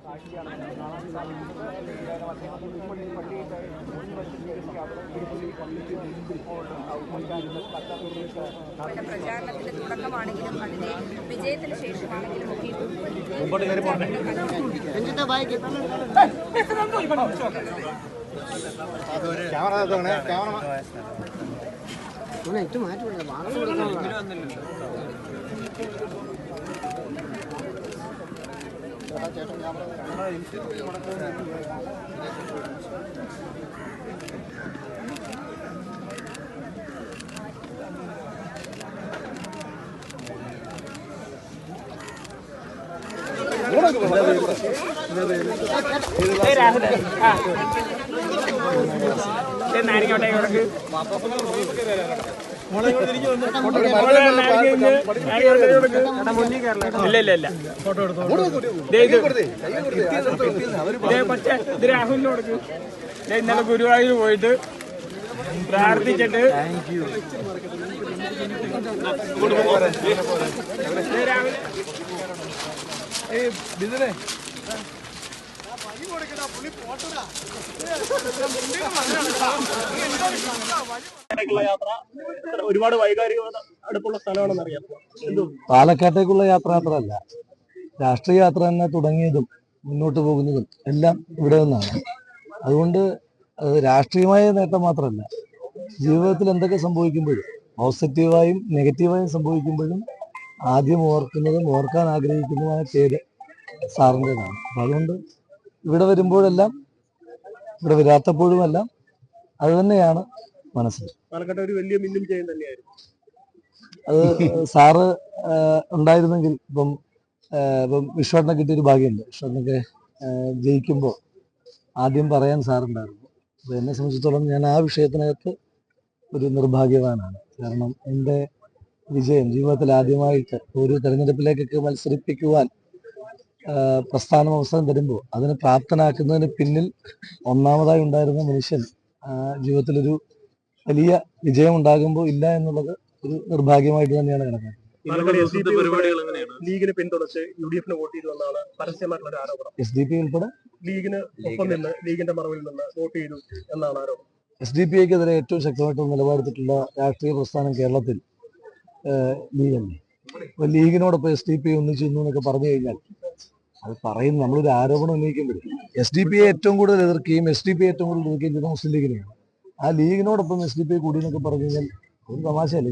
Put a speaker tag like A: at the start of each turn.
A: പ്രചാരണത്തിന്റെ തുടക്കമാണെങ്കിലും അതിന്റെ വിജയത്തിന് ശേഷമാണെങ്കിലും രാഹുലിന് കൊടുക്കും. ഇന്നലെ ഗുരുവായൂർ പോയിട്ട് പ്രാർത്ഥിച്ചിട്ട് ഒരുപാട് വൈകാരിക അടുപ്പുള്ള സ്ഥലമാണെന്ന് അറിയാം.
B: പാലക്കാട്ടേക്കുള്ള യാത്ര മാത്രമല്ല, രാഷ്ട്രീയ യാത്ര തന്നെ തുടങ്ങിയതും മുന്നോട്ട് പോകുന്നതും എല്ലാം ഇവിടെ നിന്നാണ്. അതുകൊണ്ട് രാഷ്ട്രീയമായ നേട്ടം മാത്രമല്ല, ജീവിതത്തിൽ എന്തൊക്കെ സംഭവിക്കുമ്പോഴും പോസിറ്റീവായും നെഗറ്റീവായും സംഭവിക്കുമ്പോഴും ആദ്യം ഓർക്കുന്നതും ഓർക്കാൻ ആഗ്രഹിക്കുന്നതുമായ പേര് സാറിൻ്റെതാണ്. അപ്പം അതുകൊണ്ട് ഇവിടെ വരുമ്പോഴെല്ലാം, ഇവിടെ വരാത്തപ്പോഴുമെല്ലാം അത് തന്നെയാണ് മനസ്സിൽ.
C: പാലക്കാട് ഒരു വലിയ മിന്നും ജയം തന്നെയായിരുന്നു.
B: അത് സാറ് ഉണ്ടായിരുന്നെങ്കിൽ ഇപ്പം വിശ്വണ്ണ കിട്ടിയൊരു ഭാഗ്യമുണ്ട്. വിശ്വണ്ണൊക്കെ ജയിക്കുമ്പോൾ ആദ്യം പറയാൻ സാറുണ്ടായിരുന്നു. അപ്പോൾ എന്നെ സംബന്ധിച്ചിടത്തോളം ഞാൻ ആ വിഷയത്തിനകത്ത് ഒരു നിർഭാഗ്യവാനാണ്. കാരണം എൻ്റെ വിജയം ജീവിതത്തിൽ ആദ്യമായിട്ട് ഒരു തെരഞ്ഞെടുപ്പിലേക്കൊക്കെ മത്സരിപ്പിക്കുവാൻ പ്രസ്ഥാനം അവസരം തരുമ്പോൾ അതിന് പ്രാപ്തനാക്കുന്നതിന് പിന്നിൽ ഒന്നാമതായി ഉണ്ടായിരുന്ന മനുഷ്യൻ ജീവിതത്തിലൊരു വലിയ വിജയം ഉണ്ടാകുമ്പോൾ ഇല്ല എന്നുള്ളത് ഒരു നിർഭാഗ്യമായിട്ട് തന്നെയാണ് കണക്കാക്കുന്നത്.
C: ലീഗിനെ പിന്തുണച്ച് UDF വോട്ട് ചെയ്തു എന്നാണ് പരസ്യമായിട്ടുള്ള ഒരു ആരോപണം.
B: SDP ഉൾപ്പെടെ
C: ലീഗിന് ഒപ്പം നിന്ന് ലീഗിന്റെ മറവിൽ നിന്ന് വോട്ട് ചെയ്തു എന്നാണ് ആരോപണം.
B: SDP-ക്കെതിരെ ഏറ്റവും ശക്തമായിട്ട് നിലപാടെടുത്തിട്ടുള്ള രാഷ്ട്രീയ പ്രസ്ഥാനം കേരളത്തിൽ ലീഗല്ലേ. അപ്പൊ ലീഗിനോടൊപ്പം SDP ഒന്നിച്ചു എന്നൊക്കെ പറഞ്ഞു കഴിഞ്ഞാൽ അത് പറയുന്നു, നമ്മളൊരു ആരോപണം ഉന്നയിക്കുമ്പോഴും SDP-യെ ഏറ്റവും കൂടുതൽ എതിർക്കുകയും SDP ഏറ്റവും കൂടുതൽ എതിർക്കുകയും ചെയ്ത മുസ്ലിം ലീഗിനെയാണ്. ആ ലീഗിനോടൊപ്പം SDP കൂടി എന്നൊക്കെ പറഞ്ഞു കഴിഞ്ഞാൽ ഒരു തമാശയല്ലേ.